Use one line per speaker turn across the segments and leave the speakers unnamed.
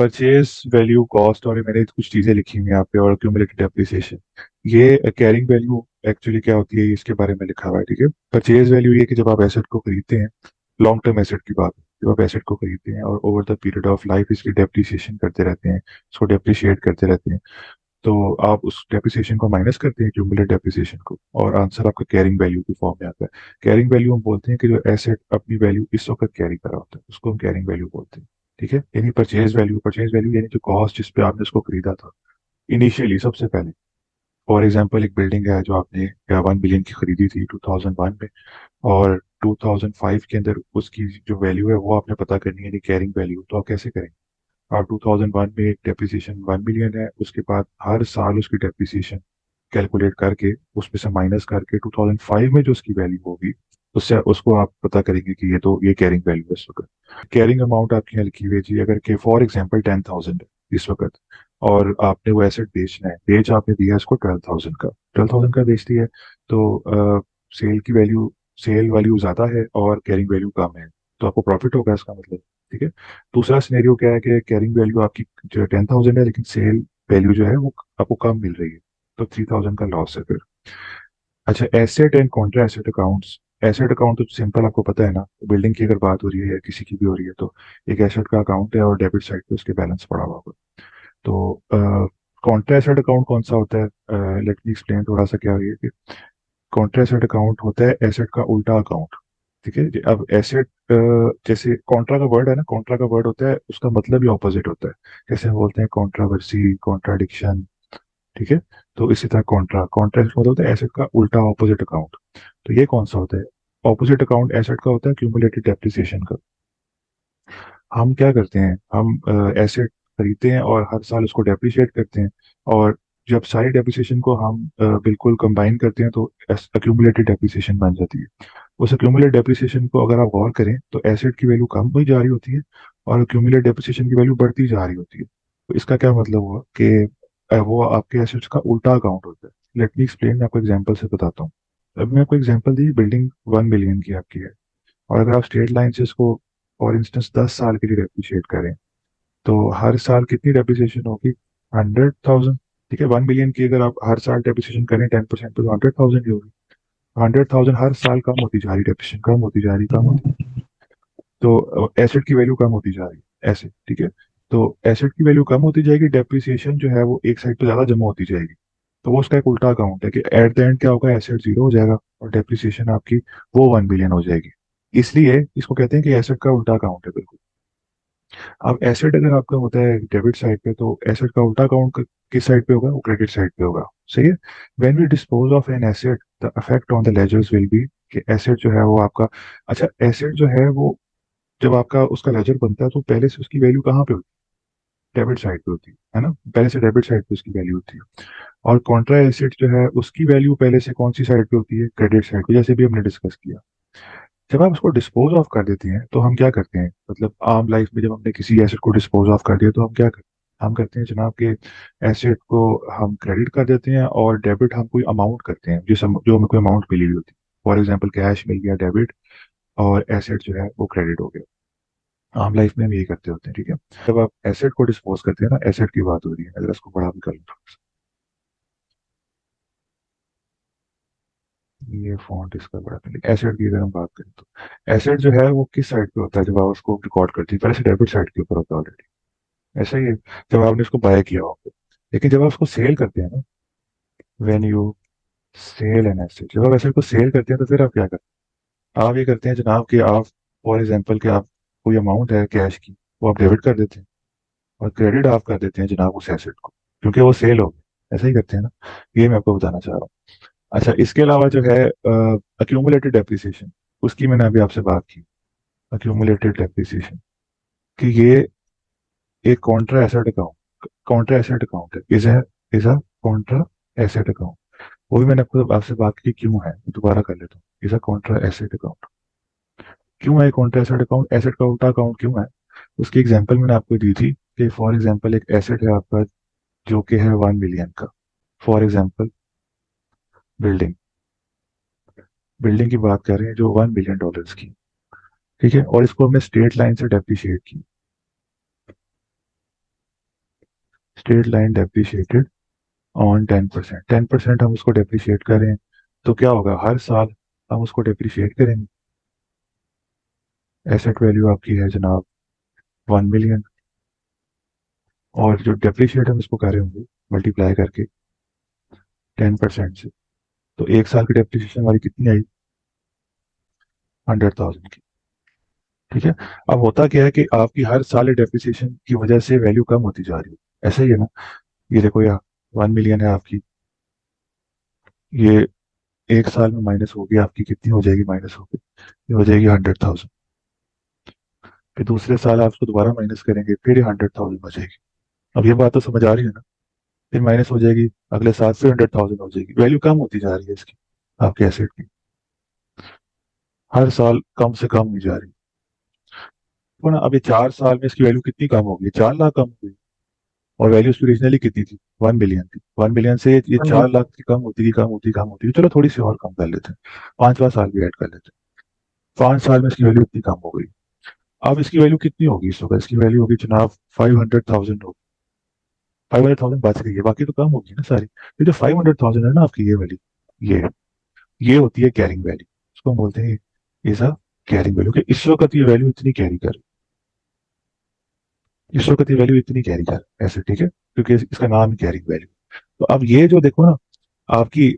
Purchase value, cost, और मैंने कुछ चीजें लिखी हुई हैं यहाँ पे, और क्यूमुलेटेड डेप्रिसिएशन। ये कैरिंग वैल्यू एक्चुअली क्या होती है, इसके बारे में लिखा हुआ है, ठीक है। परचेज वैल्यू ये कि जब आप एसेट को खरीदते हैं, लॉन्ग टर्म एसेट की बात है, जब आप एसेट को खरीदते हैं और over the period of life इसकी डेप्रिसिएशन करते रहते हैं, इसको डेप्रिशिएट करते रहते हैं, तो आप उस डेप्रिसिएशन को माइनस करते हैं, क्यूमुलेटेड डेप्रिसिएशन को, और आंसर आपका कैरिंग वैल्यू की फॉर्म में आता है। कैरिंग वैल्यू हम बोलते हैं कि जो एसेट अपनी वैल्यू इस वक्त कैरी कर रहा होता है, उसको हम कैरिंग वैल्यू बोलते हैं, ठीक है। यानी परचेज वैल्यू यानी जो कॉस्ट जिस पे आपने उसको खरीदा था इनिशियली, सबसे पहले। फॉर एग्जाम्पल, एक बिल्डिंग है जो आपने 1 बिलियन की खरीदी थी 2001 में, और 2005 के अंदर उसकी जो वैल्यू है वो आपने पता करनी है, यानी कैरिंग वैल्यू। तो आप कैसे करेंगे? आप 2001 में डेप्रिसिएशन 1 मिलियन है, उसके बाद हर साल उसकी डेप्रिसिएशन कैलकुलेट करके उसमें से माइनस करके 2005 में जो उसकी वैल्यू होगी, उससे उसको आप पता करेंगे कि ये कैरिंग वैल्यू है इस वक्त। कैरिंग अमाउंट आपकी यहाँ लिखी हुई है जी, अगर के फॉर एग्जांपल 10,000 है इस वक्त, और आपने वो एसेट बेचना है, बेच आपने दिया इसको 12,000 का, 12,000 का बेच दिया है, तो सेल की वैल्यू, सेल वैल्यू ज्यादा है और कैरिंग वैल्यू कम है, तो आपको प्रॉफिट होगा इसका मतलब, ठीक है। दूसरा सिनेरियो क्या है कि कैरिंग वैल्यू आपकी जो 10,000 है, लेकिन सेल वैल्यू जो है वो आपको कम मिल रही है, तो 3,000 का लॉस है फिर। अच्छा, asset and Contra asset accounts. Asset account तो सिंपल, आपको पता है ना, बिल्डिंग की अगर बात हो रही है या किसी की भी हो रही है, तो एक एसेट का अकाउंट है और डेबिट साइड पे उसके बैलेंस पड़ा हुआ होगा। तो कॉन्ट्रा एसेट अकाउंट कौन सा होता है? लेट मी एक्सप्लेन थोड़ा सा क्या है कि कॉन्ट्रा एसेट अकाउंट होता है एसेट का उल्टा अकाउंट, ठीक है। अब एसेट, जैसे कॉन्ट्रा का वर्ड है ना, कॉन्ट्रा का वर्ड होता है, उसका मतलब ही ऑपोजिट होता है। जैसे हम बोलते हैं कॉन्ट्रावर्सी, कॉन्ट्राडिक्शन, ठीक है। तो इसी तरह कॉन्ट्रा कॉन्ट्रा मतलब होता है एसेट का उल्टा ऑपोजिट अकाउंट। तो ये कौन सा होता है? ऑपोजिट अकाउंट एसेट का होता है क्यूमुलेटेड डेप्रिसिएशन का। हम क्या करते हैं, हम एसेट खरीदते हैं और हर साल उसको डेप्रिशिएट करते हैं, और जब सारी डेप्रिसिएशन को हम बिल्कुल कंबाइन करते हैं तो अक्यूमुलेटेड डेप्रिसिएशन बन जाती है। उस अक्यूमुलेटेड डेप्रिसिएशन को अगर आप गौर करें तो एसेट की वैल्यू कम हुई जा रही होती है और अक्यूमुलेटेड डेप्रिसिएशन की वैल्यू बढ़ती जा रही होती है। तो इसका क्या मतलब हुआ कि वो आपके एसेट्स का उल्टा अकाउंट होता है। लेट मी एक्सप्लेन, मैं आपको एग्जांपल से बताता हूँ। अब मैं आपको एग्जांपल दी, बिल्डिंग 1 मिलियन की आपकी है, और अगर आप स्ट्रेट लाइन से इसको फॉर इंस्टेंस 10 साल के लिए डेप्रिशिएट करें, तो हर साल कितनी डेप्रिसिएशन होगी? 100,000, ठीक है। 1 मिलियन की अगर आप हर साल डेप्रिसिएशन करें 10% पे, तो 100,000 ही होगी। 100,000 हर साल कम होती जा रही, डेप्रिसिएशन कम होती जा रही, कम होती, तो एसेट की वैल्यू कम होती जा रही है ऐसे, ठीक है। तो एसेट की वैल्यू कम होती जाएगी, डेप्रिसिएशन जो है वो एक साइड पे ज्यादा जमा होती जाएगी। तो वो उसका एक उल्टा अकाउंट है कि एट द एंड क्या होगा, एसेट जीरो हो जाएगा और डेप्रिसिएशन आपकी वो 1 बिलियन हो जाएगी। इसलिए इसको कहते हैं कि एसेट का उल्टा अकाउंट है, बिल्कुल। अब एसेट अगर आपका होता है डेबिट साइड पे, तो एसेट का उल्टा अकाउंट किस साइड पे होगा? वो क्रेडिट साइड पे होगा, सही है। When we dispose of an asset, the effect on the ledgers will be कि एसेट जो है वो आपका, अच्छा, एसेट जो है वो जब आपका उसका लेजर बनता है तो पहले से उसकी वैल्यू कहाँ पे होती है? डेबिट साइड पे होती है ना, पहले से डेबिट साइड पे उसकी वैल्यू होती है। और कॉन्ट्रा एसेट जो है उसकी वैल्यू पहले से कौन सी साइड पे होती है? क्रेडिट साइड पे, जैसे भी हमने डिस्कस किया। जब आप उसको डिस्पोज ऑफ कर देते हैं तो हम क्या करते हैं, मतलब आम लाइफ में जब हमने किसी एसेट को डिस्पोज ऑफ कर दिया तो हम क्या करते हैं? हम करते हैं जनाब के एसेट को हम क्रेडिट कर देते हैं, और डेबिट हम कोई अमाउंट करते हैं जो हमें कोई अमाउंट मिली हुई होती है। फॉर एग्जाम्पल, कैश मिल गया डेबिट, और एसेट जो है वो क्रेडिट हो गया। आम लाइफ में हम यही करते होते हैं, ठीक है। जब आप एसेट को डिस्पोज करते हैं ना, एसेट की बात हो रही है, अगर इसको बड़ा भी कर लूँ, ये फॉन्ट इसका बड़ा कर लिया, एसेट की अगर हम बात करें तो एसेट जो है वो किस साइड पे होता है? जब आप उसको रिकॉर्ड करते हैं, पहले से डेबिट साइड के ऊपर होता है ऑलरेडी, ऐसा ही है। जब आपने उसको बाय किया हो, लेकिन जब आप उसको सेल करते हैं ना, when you sell an asset, जब आप एसेट को सेल करते हैं तो फिर आप क्या करते हैं? आप ये करते हैं जनाब कि आप, फॉर एग्जांपल, कि आप कोई अमाउंट है कैश की, वो आप डेबिट कर देते हैं, और क्रेडिट आप कर देते हैं जनाब उस एसेट को, क्योंकि वो सेल हो गया, ऐसा ही करते हैं ना। ये मैं आपको बताना चाह रहा हूँ। अच्छा, इसके अलावा जो है अक्यूमुलेटेड डेप्रिसिएशन, उसकी मैंने अभी आपसे बात की। अक्यूमुलेटेड डेप्रिसिएशन कि ये एक कॉन्ट्रा एसेट अकाउंट है, is a Contra asset account. वो भी मैंने आपको आपसे बात की क्यों है, दोबारा कर लेता हूँ। Is a Contra asset account, क्यों है कॉन्ट्रा एसेट अकाउंट? एसेट का उल्टा अकाउंट क्यों है? उसकी एग्जांपल मैंने आपको दी थी कि फॉर एग्जांपल एक एसेट है आपका जो कि है 1 मिलियन का, फॉर एग्जांपल बिल्डिंग, बिल्डिंग की बात कर रहे हैं जो $1 बिलियन की, ठीक है, और इसको हमने स्ट्रेट लाइन से डेप्रिशिएट की। स्ट्रेट लाइन डेप्रिशिएटेड ऑन 10%, 10% हम उसको डेप्रिशिएट करें तो क्या होगा, हर साल हम उसको डेप्रिशिएट करेंगे। एसेट वैल्यू आपकी है जनाब 1 मिलियन, और जो डेप्रिशिएट हम इसको कर रहे होंगे मल्टीप्लाई करके 10% से, तो एक साल की डेप्रिसिएशन हमारी कितनी आई, 100,000 की। ठीक है। अब होता क्या है कि आपकी हर साल डेप्रिसिएशन की वजह से वैल्यू कम होती जा रही है, ऐसा ही है ना। ये देखो यार, 1 मिलियन है आपकी, ये एक साल में माइनस होगी, आपकी कितनी हो जाएगी, माइनस होगी, ये हो जाएगी 100,000। फिर दूसरे साल आप उसको दोबारा माइनस करेंगे, फिर ये 100,000 हो जाएगी। अब ये बात तो समझ आ रही है ना। फिर माइनस हो जाएगी, अगले साल फिर 100,000 हो जाएगी, वैल्यू कम होती जा रही है इसकी, आपके एसेट की, हर साल कम से कम हुई जा रही है। तो ना अभी 4 साल में इसकी वैल्यू कितनी कम होगी, 4 लाख कम हो गई। और वैल्यू उसकी ओरिजिनली कितनी थी, 1 मिलियन थी। 1 मिलियन से ये 4 लाख की कम होती गई, कम होती, कम होती गई, चलो थोड़ी सी और कम कर लेते हैं, 5वां साल भी ऐड कर लेते हैं। 5 साल में इसकी वैल्यू इतनी कम हो गई। अब इसकी वैल्यू कितनी होगी इस वक्त, इसकी वैल्यू होगी जनाब 500,000 होगी। 500,000 बच रही है, बाकी तो कम होगी ना सारी। ये जो 500,000 है ना आपकी, ये वाली, ये ये होती है कैरिंग वैल्यू, उसको हम बोलते हैं इज अ कैरिंग वैल्यू, कि इस वक्त ये वैल्यू इतनी कैरी कर, इस वक्त ये वैल्यू इतनी कैरी कर, ऐसे, ठीक है, क्योंकि इसका नाम ही कैरिंग वैल्यू। तो अब ये जो देखो ना आपकी,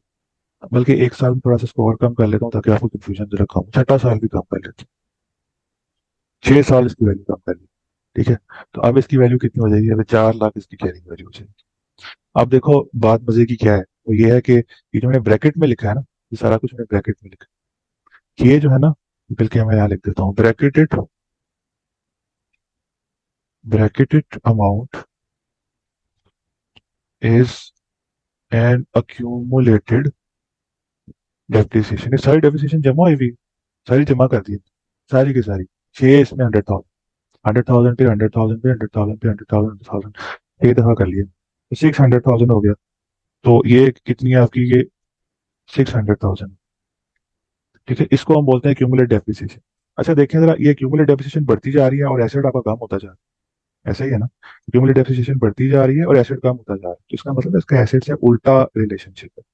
बल्कि एक साल में थोड़ा सा स्कोर कम कर लेता हूँ ताकि आपको कंफ्यूजन जरा कम हो, छठा साल भी कम कर लेते हैं, 6 साल इसकी वैल्यू कम कर ली। ठीक है। तो अब इसकी वैल्यू कितनी हो जाएगी, अब 4 लाख इसकी कैरिंग वैल्यू हो जाएगी। अब देखो बात मजे की क्या है, वो ये है कि ये जो मैंने ब्रैकेट में लिखा है ना, ये सारा कुछ मैंने ब्रैकेट में लिखा है, ये जो है ना, बल्कि मैं यहाँ लिख देता हूँ, bracketed amount is an accumulated depreciation. ये सारी डेप्रिसिएशन जमा हुई हुई, सारी जमा कर दी, सारी की सारी, 6, इसमें 100,000, 100,000 पे 100,000 पे 100,000 पे 100,000, 100,000 एक दफा कर लिया, तो 600,000 हो गया। तो ये कितनी है आपकी, ये 600,000। ठीक है, इसको हम बोलते हैं क्यूमुलेट डेप्रिसिएशन। अच्छा देखें जरा, ये क्यूमुलेट डेप्रिसिएशन बढ़ती जा रही है और एसेट आपका कम होता जा रहा है, ऐसा ही है ना। क्यूमुलेट डेप्रिसिएशन बढ़ती जा रही है और एसेट कम होता जा रहा है, तो इसका मतलब है इसका एसेट से उल्टा रिलेशनशिप है।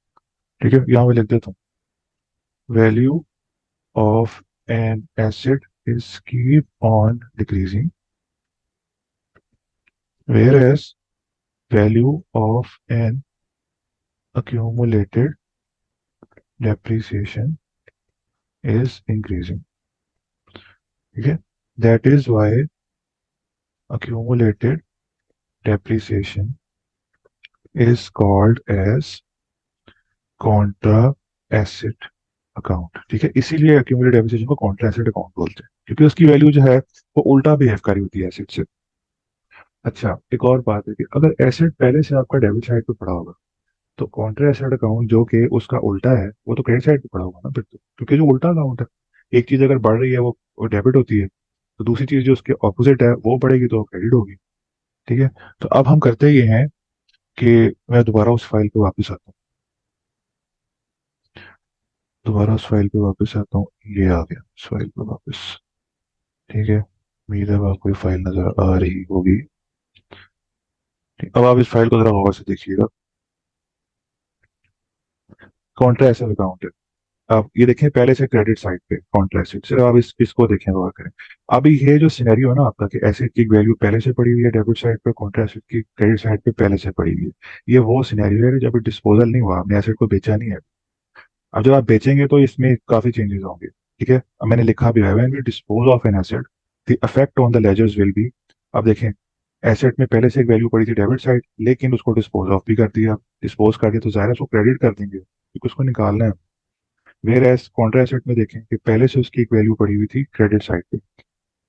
ठीक है, यहाँ मैं लिख देता हूँ, value of an asset is keep on decreasing, whereas value of an accumulated depreciation is increasing. ठीक है, that is why accumulated depreciation is called as contra asset account. ठीक है, इसीलिए accumulated depreciation को contra asset अकाउंट बोलते हैं, क्योंकि उसकी वैल्यू जो है वो उल्टा बिहेव करी होती है एसेट से। अच्छा एक और बात है कि अगर एसेट पहले से आपका डेबिट साइड पे पड़ा होगा, तो कॉन्ट्रा एसेट अकाउंट जो कि उसका उल्टा है, वो तो क्रेडिट साइड पे पड़ा होगा ना फिर तो, क्योंकि जो उल्टा अकाउंट है, एक चीज अगर बढ़ रही है वो डेबिट होती है, तो दूसरी चीज जो उसके ऑपोजिट है वो बढ़ेगी तो क्रेडिट होगी। ठीक है। तो अब हम करते ये हैं कि मैं दोबारा उस फाइल पे वापस आता हूँ, दोबारा उस फाइल पे वापस आता हूँ, ये आ गया उस फाइल पे वापस। ठीक है, उम्मीद है अब आपको ये फाइल नजर आ रही होगी। ठीक, अब आप इस फाइल को जरा गौर से देखिएगा, कॉन्ट्रा एसेट अकाउंट है। आप ये देखें पहले से क्रेडिट साइड पे कॉन्ट्रा एसेट, सिर्फ आप इसको देखें, गौर करें। अभी ये जो सिनेरियो है ना आपका, कि एसेट की वैल्यू पहले से पड़ी हुई है डेबिट साइड पे, कॉन्ट्रा एसेट की क्रेडिट साइड पे पहले से पड़ी हुई है, ये वो सिनेरियो है कि जब डिस्पोजल नहीं हुआ, आपने एसेट को बेचा नहीं है। अब जब आप बेचेंगे तो इसमें काफी चेंजेस होंगे। ठीक है, अब मैंने लिखा भी है, when we dispose of an asset the effect on the ledgers will be. अब देखें, एसेट में पहले से एक वैल्यू पड़ी थी डेबिट साइड, लेकिन उसको डिस्पोज ऑफ भी कर दिया, डिस्पोज कर दिया तो जाहिर है उसको क्रेडिट कर देंगे क्योंकि उसको निकालना है। वेयर एज कॉन्ट्रा एसेट में देखें कि पहले से उसकी एक वैल्यू पड़ी हुई थी क्रेडिट साइड पे,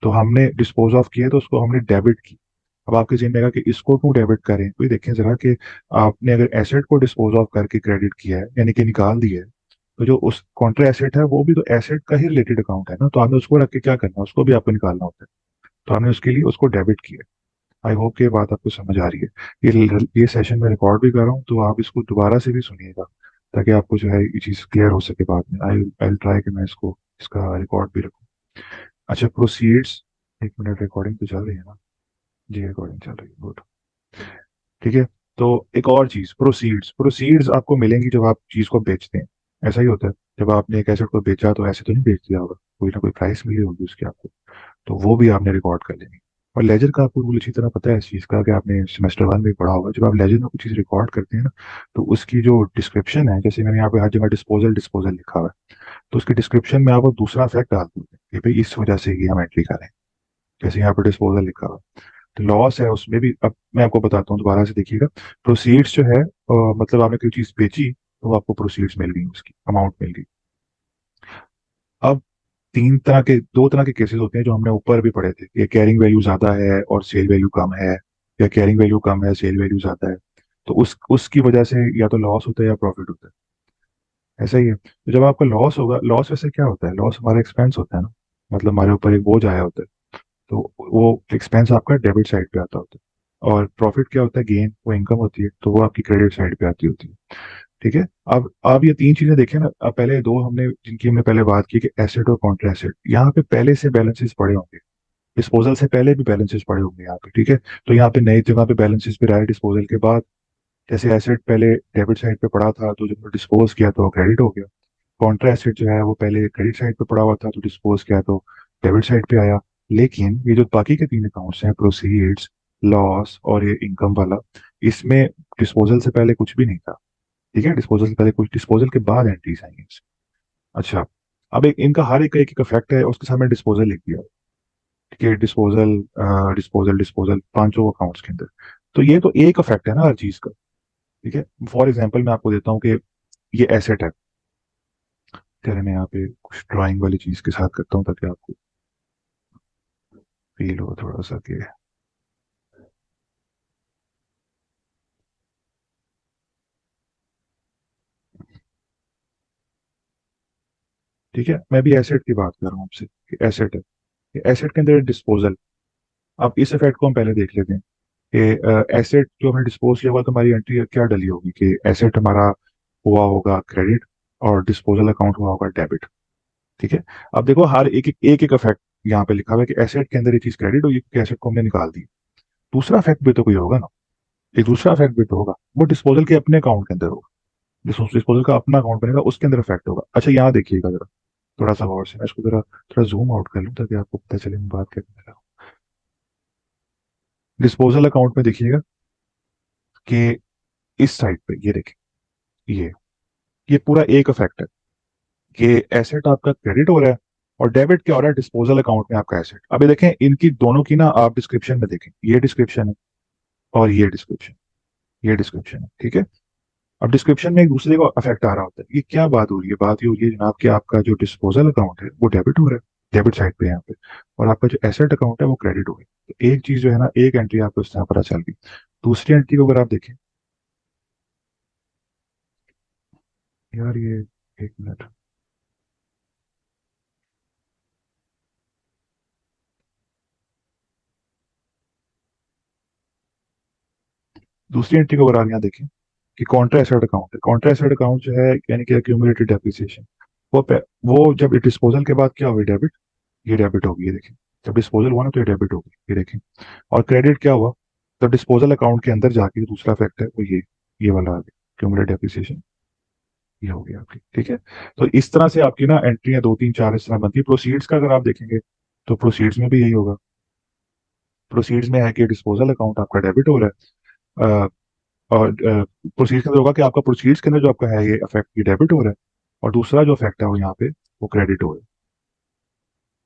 तो हमने डिस्पोज ऑफ किया तो उसको हमने डेबिट की। अब आपके जिम्मे में कि इसको क्यों डेबिट करें, तो ये देखें जरा कि आपने अगर एसेट को डिस्पोज ऑफ करके क्रेडिट किया है, यानी कि निकाल दिया है, तो जो उस कॉन्ट्रा एसेट है वो भी तो एसेट का ही रिलेटेड अकाउंट है ना, तो आपने उसको रख के क्या करना है, उसको भी आपको निकालना होता है, तो हमने उसके लिए उसको डेबिट किया। आई होप कि ये बात आपको समझ आ रही है। ये सेशन में रिकॉर्ड भी कर रहा हूँ, तो आप इसको दोबारा से भी सुनिएगा ताकि आपको जो है ये चीज़ क्लियर हो सके बाद में। आई आई ट्राई कि मैं इसको इसका रिकॉर्ड भी रखूँ। अच्छा प्रोसीड्स, 1 मिनट, रिकॉर्डिंग तो चल रही है ना। जी रिकॉर्डिंग चल रही है, गुड। ठीक है। तो एक और चीज, प्रोसीड्स, प्रोसीड्स आपको मिलेंगी जब आप चीज को बेचते हैं। ऐसा ही होता है, जब आपने एक एसेट को बेचा तो ऐसे तो नहीं बेच दिया होगा, कोई ना कोई प्राइस मिली होगी उसकी आपको, तो वो भी आपने रिकॉर्ड कर लेनी। और लेजर का आपको रूल अच्छी तरह पता है इस चीज का, कि आपने सेमेस्टर 1 में पढ़ा होगा, जब आप लेजर में कुछ चीज रिकॉर्ड करते हैं ना, तो उसकी जो डिस्क्रिप्शन है, जैसे मैंने यहाँ पे हर जगह डिस्पोजल डिस्पोजल लिखा हुआ है, तो उसकी डिस्क्रिप्शन में आप वो दूसरा फैक्ट डाल देते हैं कि भाई इस वजह से ही हम एंट्री करें। जैसे यहाँ पे डिस्पोजल लिखा हुआ है, तो लॉस है उसमें भी। अब मैं आपको बताता हूँ, दोबारा से देखिएगा। प्रोसीड्स जो है मतलब आपने कोई चीज बेची तो आपको प्रोसीड्स मिल गई, उसकी अमाउंट मिल गई। अब दो तरह के केसेस होते हैं जो हमने ऊपर भी पढ़े थे, कि कैरिंग वैल्यू ज्यादा है और सेल वैल्यू कम है, या कैरिंग वैल्यू कम है सेल वैल्यू ज्यादा है। तो उसकी वजह से या तो लॉस होता है या प्रॉफिट होता है। ऐसा ही है, तो जब आपका लॉस होगा, लॉस वैसे क्या होता है, लॉस हमारा एक्सपेंस होता है ना, मतलब हमारे ऊपर एक बोझ आया होता है, तो वो एक्सपेंस आपका डेबिट साइड पे आता होता है। और प्रॉफिट क्या होता है, गेन, वो इनकम होती है, तो वो आपकी क्रेडिट साइड पे आती होती है। ठीक है। अब आप ये तीन चीजें देखें ना, अब पहले दो हमने जिनकी हमने पहले बात की, कि एसेट और कॉन्ट्रा एसेट, यहाँ पे पहले से बैलेंसेस पड़े होंगे, डिस्पोजल से पहले भी बैलेंसेस पड़े होंगे यहाँ पे। ठीक है। तो यहाँ पे नई जगह पे बैलेंसेस भी रहा है डिस्पोजल के बाद। जैसे एसेट पहले डेबिट साइड पे पड़ा था, तो जब डिस्पोज किया तो क्रेडिट हो गया। कॉन्ट्रा एसेट जो है वो पहले क्रेडिट साइड पे पड़ा हुआ था, तो डिस्पोज किया तो डेबिट साइड पे आया। लेकिन ये जो बाकी के तीन अकाउंट्स हैं, प्रोसीड्स, लॉस और ये इनकम वाला, इसमें डिस्पोजल से पहले कुछ भी नहीं था। ठीक है, डिस्पोजल से पहले कुछ, डिस्पोजल के बाद एंट्रीज आएंगी इसमें। अच्छा, अब एक इनका हर एक एक इफेक्ट है, उसके सामने डिस्पोजल लिख दिया। ठीक है, डिस्पोजल, डिस्पोजल, डिस्पोजल, पांचों अकाउंट्स के अंदर। तो ये तो एक इफेक्ट है ना हर चीज का। ठीक है। फॉर एग्जाम्पल मैं आपको देता हूँ कि ये एसेट है। चलिए मैं यहाँ पे कुछ ड्राइंग वाली चीज के साथ करता हूँ, ताकि आपको फील हो थोड़ा सा कि, ठीक है, मैं भी एसेट की बात कर रहा हूँ आपसे, कि एसेट है, एसेट के अंदर डिस्पोजल। अब इस इफेक्ट को हम पहले देख लेते हैं, कि एसेट जो हमने डिस्पोज किया हुआ, तो हमारी एंट्री क्या डली होगी, कि एसेट हमारा हुआ होगा क्रेडिट, और डिस्पोजल अकाउंट हुआ होगा डेबिट। ठीक है। अब देखो, हर एक इफेक्ट यहाँ पे लिखा हुआ है, कि एसेट के अंदर ये चीज क्रेडिट हुई क्योंकि एसेट को हमने निकाल दी। दूसरा इफेक्ट भी तो कोई होगा ना, एक दूसरा इफेक्ट भी तो होगा, वो डिस्पोजल के अपने अकाउंट के अंदर होगा। डिस्पोजल का अपना अकाउंट बनेगा, उसके अंदर इफेक्ट होगा। अच्छा, यहाँ देखिएगा जरा, थोड़ा सा गौर से, मैं इसको जरा थोड़ा जूम आउट कर लूँ, ताकि आपको पता चले मैं बात क्या कर रहा हूँ। डिस्पोजल अकाउंट में देखिएगा कि इस साइड पे ये देखें, ये ये पूरा एक इफेक्ट है, कि एसेट आपका क्रेडिट हो रहा है, और डेबिट क्या हो रहा है, डिस्पोजल अकाउंट में आपका एसेट। अभी देखें इनकी दोनों की ना, आप डिस्क्रिप्शन में देखें, ये डिस्क्रिप्शन है और ये डिस्क्रिप्शन है। ठीक है। अब डिस्क्रिप्शन में एक दूसरे को अफेक्ट आ रहा होता है, ये क्या बात हो रही है, बात ये हो रही है जनाब, कि आपका जो डिस्पोजल अकाउंट है वो डेबिट हो रहा है, डेबिट साइड पे यहाँ पे, और आपका जो एसेट अकाउंट है वो क्रेडिट हो गया। तो एक चीज जो है ना, एक एंट्री आपको इस तरह पता चल गई। दूसरी एंट्री को अगर आप देखें, यार ये, एक मिनट, दूसरी एंट्री को अगर आप यहाँ देखें, कि कॉन्ट्रा एसेट अकाउंट है, कॉन्ट्रा एसेट अकाउंट जो है, यानी कि एक्यूमुलेटेड डेप्रिसिएशन, वो जब डिस्पोजल के बाद क्या हुई, डेबिट, ये डेबिट होगी, ये देखें। जब डिस्पोजल हुआ ना, तो ये डेबिट होगी, ये देखें। और क्रेडिट क्या हुआ, तो डिस्पोजल अकाउंट के अंदर जाके जो दूसरा फैक्ट है वो ये वाला आ गया, क्यूमुलेटेड डेप्रिसिएशन, ये हो गया आपकी। ठीक है। तो इस तरह से आपकी ना एंट्रियां दो तीन चार इस तरह बनती है। प्रोसीड्स का अगर आप देखेंगे, तो प्रोसीड्स में भी यही होगा। प्रोसीड्स में है कि डिस्पोजल अकाउंट आपका डेबिट हो रहा है, और प्रोसीड्स के अंदर होगा कि आपका प्रोसीड्स के अंदर जो आपका है ये इफेक्ट, ये डेबिट हो रहा है, और दूसरा जो इफेक्ट है वो यहाँ पे वो क्रेडिट हो रहा है।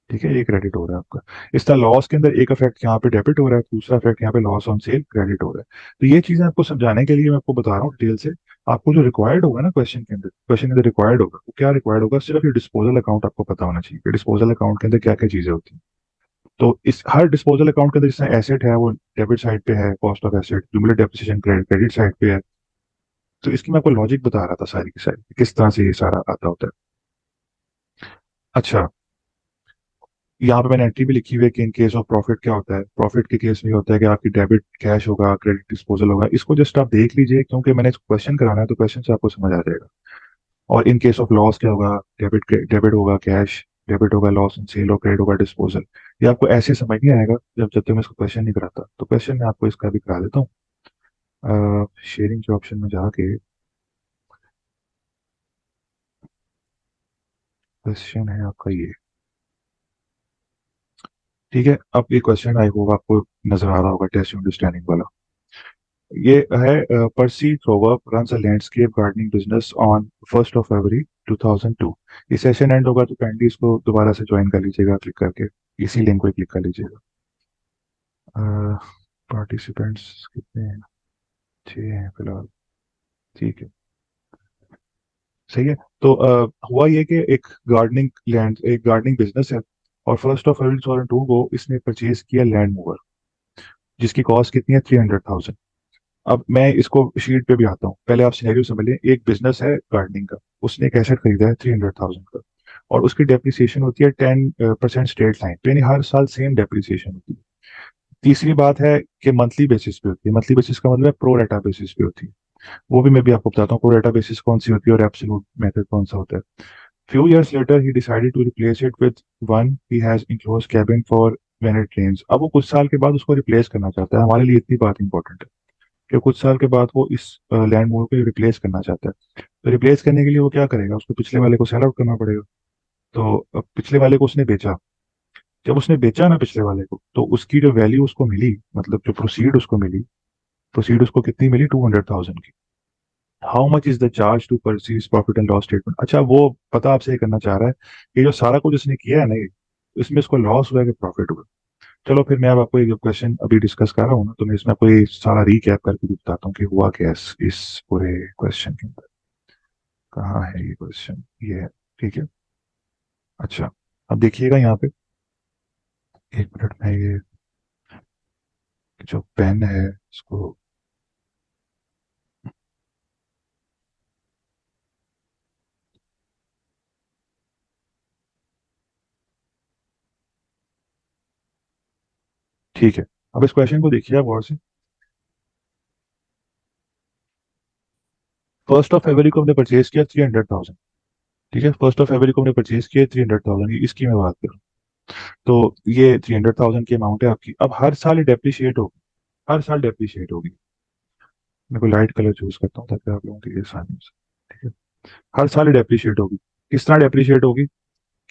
ठीक है, ये क्रेडिट हो रहा है आपका। इस तरह लॉस के अंदर एक इफेक्ट यहाँ पे डेबिट हो रहा है, दूसरा इफेक्ट यहाँ पे लॉस ऑन सेल क्रेडिट हो रहा है। तो ये चीजें आपको समझाने के लिए मैं आपको बता रहा हूँ डिटेल से। आपको जो रिक्वायर्ड होगा ना क्वेश्चन के अंदर रिक्वायर्ड होगा, वो क्या रिक्वायर्ड होगा, सिर्फ ये डिस्पोजल अकाउंट आपको पता होना चाहिए, कि डिस्पोजल अकाउंट के अंदर क्या क्या चीजें होती हैं। तो इस हर डिस्पोजल अकाउंट के अंदर जैसे एसेट है वो डेबिट साइड पे है, cost of asset, cumulative depreciation credit side पे है। तो इसकी मैं आपको लॉजिक बता रहा था सारी की सारी, किस तरह से ये सारा आता होता है। अच्छा, यहाँ पे मैंने एंट्री भी लिखी हुई है, कि इन केस ऑफ प्रॉफिट क्या होता है। प्रॉफिट के केस में ये होता है कि आपकी डेबिट कैश होगा, क्रेडिट डिस्पोजल होगा। इसको जस्ट आप देख लीजिए, क्योंकि मैंने इसको क्वेश्चन कराना है, तो क्वेश्चन से आपको समझ आ जाएगा। और इन केस ऑफ लॉस क्या होगा, डेबिट होगा कैश, डेबिट होगा लॉस इन सेल, और क्रेडिट होगा डिस्पोजल। ये आपको ऐसे समझ नहीं आएगा जब जब तक मैं इसको क्वेश्चन नहीं कराता, तो क्वेश्चन में आपको इसका भी करा देता हूँ। शेयरिंग के ऑप्शन में जाके क्वेश्चन है आपका ये। ठीक है, अब ये क्वेश्चन आई होगा आपको नजर आ रहा होगा, टेस्ट अंडरस्टैंडिंग वाला। ये है Percy Thrower runs a landscape gardening business on 1 February 2002। ये सेशन एंड होगा तो काइंडली इसको दोबारा से ज्वाइन कर लीजिएगा क्लिक करके, इसी लिंक को क्लिक कर लीजिएगा। पार्टिसिपेंट्स कितने हैं? 6 हैं फिलहाल। ठीक है, सही है। तो हुआ ये कि एक गार्डनिंग बिजनेस है, और 1 फरवरी 2002 को इसने परचेज किया लैंड मूवर, जिसकी कॉस्ट कितनी है? 300,000। अब मैं इसको शीट पे भी आता हूँ, पहले आप सिनेरियो समझ लें। एक बिजनेस है गार्डनिंग का, उसने एक एसेट खरीदा है 300,000 का, और उसकी डेप्रिसिएशन होती है 10% स्ट्रेट लाइन पे, यानी हर साल सेम डेप्रिसिएशन होती है। तीसरी बात है कि मंथली बेसिस पे होती है। मंथली बेसिस का मतलब है प्रो रेटा बेसिस पे होती है। वो भी मैं भी आपको बताता हूँ प्रो रेटा बेसिस कौन सी होती है और एब्सोल्यूट मेथड कौन सा होता है। Few years later, he decided to replace it with one he has enclosed cabin for when it rains. अब वो कुछ साल के बाद उसको रिप्लेस करना चाहता है। हमारे लिए इतनी बात इंपॉर्टेंट है कि कुछ साल के बाद वो इस लैंड मोर को रिप्लेस करना चाहता है। तो रिप्लेस करने के लिए वो क्या करेगा? उसको पिछले वाले को सेल आउट करना पड़ेगा। तो अब पिछले वाले को उसने बेचा। जब उसने बेचा ना पिछले वाले को, तो उसकी जो वैल्यू उसको मिली, मतलब जो प्रोसीड उसको मिली, प्रोसीड उसको कितनी मिली? 200,000 की। How much is the charge to purchase profit and loss statement? अच्छा, वो पता आपसे ये करना चाह रहा है कि जो सारा कुछ उसने किया है ना, ये इसमें इसको लॉस हुआ है कि प्रॉफिट हुआ? चलो फिर मैं अब आपको ये क्वेश्चन अभी डिस्कस कर रहा हूँ ना, तो मैं इसमें आपको ये सारा रीकैप करके भी बताता हूँ कि हुआ क्या है इस पूरे क्वेश्चन के अंदर। कहाँ है ये क्वेश्चन? ये है। ठीक है। अच्छा, अब देखिएगा यहाँ पे, 1 मिनट में ये जो पेन है इसको। ठीक है, अब इस क्वेश्चन को देखिए आप गौर से। 1 फरवरी को हमने परचेज किया 300,000। ठीक है, 1 फरवरी को हमने परचेज किया 300,000, इसकी मैं बात करूँ। तो ये 300,000 की अमाउंट है आपकी। अब हर साल डेप्रिशिएट होगी, हर साल डेप्रिशिएट होगी। मैं कोई लाइट कलर चूज करता हूँ ताकि आप लोगों की ये आसानी हो सके। ठीक है, हर साल डेप्रिशिएट होगी। किस तरह डेप्रिशिएट होगी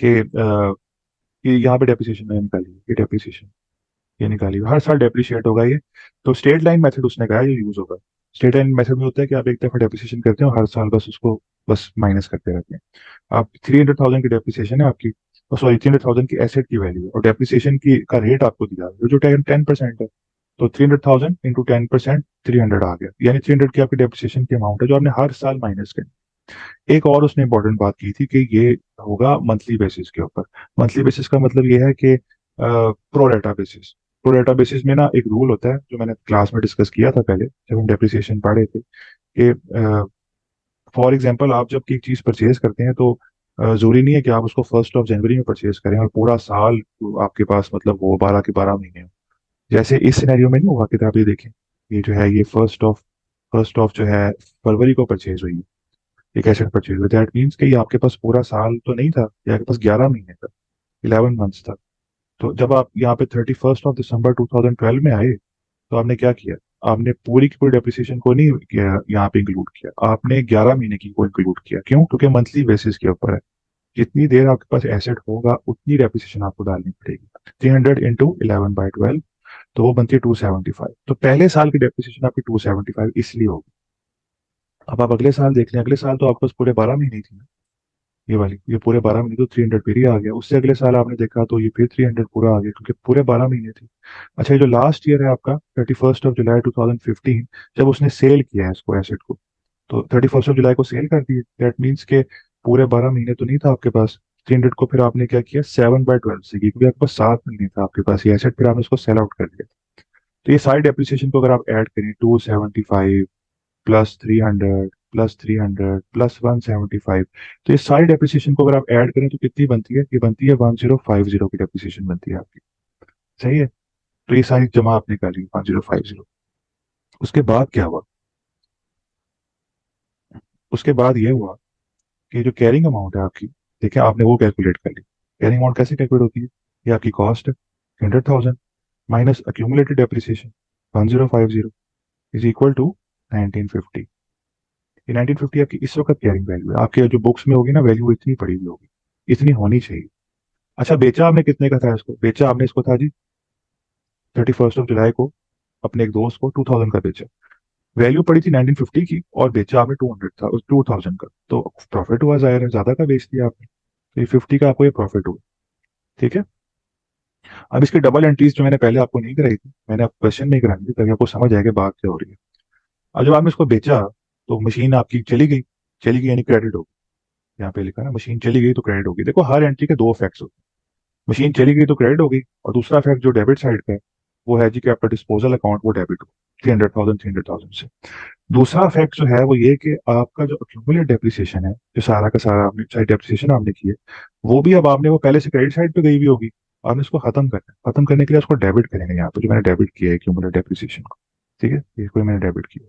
कि ये यहाँ पे डेप्रिसिएशन में निकाली, ये डेप्रिसिएशन ये निकाली, हर साल डेप्रिशिएट होगा ये। तो स्ट्रेट लाइन मेथड उसने कहा है ये यूज होगा। स्ट्रेट लाइन मेथड में होता है कि आप एक दफा डेप्रिसिएशन करते हो, हर साल बस उसको बस माइनस करते रहते हैं। आप 300,000 की डेप्रिसिएशन है आपकी, सॉरी 300,000 की एसेट की वैल्यू है, और डेप्रिसिएशन की का रेट आपको दिया है जो 10% है। तो 300,000 इंटू 10%, 300 आ गया, यानी 300 की आपकी डेप्रिसिएशन की अमाउंट है जो आपने हर साल माइनस करनी। एक और उसने इंपॉर्टेंट बात की थी कि ये होगा मंथली बेसिस के ऊपर। मंथली बेसिस का मतलब ये है कि प्रो रेटा बेसिस। प्रो रेटा बेसिस में ना एक रूल होता है जो मैंने क्लास में डिस्कस किया था पहले जब हम डेप्रिसिएशन पढ़े थे, कि फॉर एग्जांपल आप जब की चीज परचेज करते हैं तो जरूरी नहीं है कि आप उसको 1 जनवरी में परचेज करें और पूरा साल आपके पास मतलब वो 12 के 12 महीने हो। जैसे इस सिनेरियो में नहीं हुआ कि आप ये देखें, ये जो है ये फर्स्ट ऑफ जो है फरवरी को परचेज हुई है, एक एसेट परचेज हुई। दैट मीन्स कि ये आपके पास पूरा साल तो नहीं था, ये आपके पास 11 महीने था, 11 मंथ्स था। तो जब आप यहाँ पे 31 दिसंबर 2012 में आए, तो आपने क्या किया? आपने पूरी की पूरी डेप्रिसिएशन को नहीं किया, यहाँ पे इंक्लूड किया, आपने 11 महीने की को इंक्लूड किया। क्यों? क्योंकि मंथली बेसिस के ऊपर है। जितनी देर आपके पास एसेट होगा उतनी डेप्रिसिएशन आपको डालनी पड़ेगी। 300 इंटू 11/12, तो वो बनती है 275। तो पहले साल की डेप्रिसिएशन आपकी 275 इसलिए होगी। अब आप अगले साल देख लें, अगले साल तो आपके पास पूरे 12 महीने थी ना, ये वाली, ये पूरे 12 महीने, तो 300 फिर ही आ गया। उससे अगले साल आपने देखा तो ये फिर 300 पूरा आ गया क्योंकि पूरे 12 महीने थे। अच्छा, ये जो लास्ट ईयर है आपका 31 जुलाई 2015, जब उसने सेल किया है इसको एसेट को, तो 31 जुलाई को सेल कर दिए। दैट मीन्स के पूरे 12 महीने तो नहीं था आपके पास। 300 को फिर आपने क्या किया? 7/12 से की, क्योंकि आपके पास 7 महीने था आपके पास ये एसेट, फिर आपने उसको सेल आउट कर दिया। तो ये सारी डेप्रिसिएशन को अगर आप ऐड करें, 275 प्लस 300 प्लस 300 प्लस 175, तो ये सारी डेप्रिसिएशन को अगर आप ऐड करें तो कितनी बनती है? ये बनती है 1050 की डेप्रिसिएशन बनती है आपकी। सही है, तो ये सारी जमा आपने कर ली 1050। उसके बाद क्या हुआ? उसके बाद ये हुआ कि जो कैरिंग अमाउंट है आपकी, देखिए आपने वो कैलकुलेट कर ली। कैरिंग अमाउंट कैसे कैलकुलेट होती है? ये आपकी कॉस्ट है 100,000 minus accumulated depreciation 1050 is equal to 1950। ये 1950 आपकी इस वक्त कैरिंग वैल्यू है, आपके जो बुक्स में होगी ना वैल्यू इतनी पड़ी हुई होगी, इतनी होनी चाहिए। अच्छा, बेचा आपने कितने का था इसको? बेचा आपने इसको था जी 31 जुलाई को अपने एक दोस्त को 2000 का बेचा। वैल्यू पड़ी थी 1950 की और बेचा आपने 200 था, उस 2000 का, तो प्रॉफिट हुआ, जाहिर है ज्यादा का बेच दिया आपने, तो ये 50 का आपको ये प्रॉफिट हुआ। ठीक है। अब इसकी डबल एंट्रीज जो मैंने पहले आपको नहीं कराई थी, मैंने आपको क्वेश्चन नहीं कराई थी ताकि आपको समझ आए कि बात क्या हो रही है। अब जब आपने इसको बेचा तो मशीन आपकी चली गई, चली गई यानी क्रेडिट होगी। यहाँ पे लिखा है ना, मशीन चली गई तो क्रेडिट होगी। देखो हर एंट्री के दो इफेक्ट्स होते हैं, मशीन चली गई तो क्रेडिट होगी, और दूसरा इफेक्ट जो डेबिट साइड का है वो है जी कि आपका डिस्पोजल अकाउंट वो डेबिट हो 300,000 300,000 से। दूसरा इफेक्ट जो है वो ये कि आपका जो अक्यूमुलेट डेप्रिसिएशन है, जो सारा का सारा आपने चाहे डेप्रिसिएशन आपने की है, वो भी अब आपने वो पहले से क्रेडिट साइड पे गई हुई होगी, आपने उसको खत्म करना है। खत्म करने के लिए उसको डेबिट करेंगे, यहाँ पे जो मैंने डेबिट किया है अक्यूमुलेट डेप्रिसिएशन को। ठीक है, ये कोई मैंने डेबिट किया।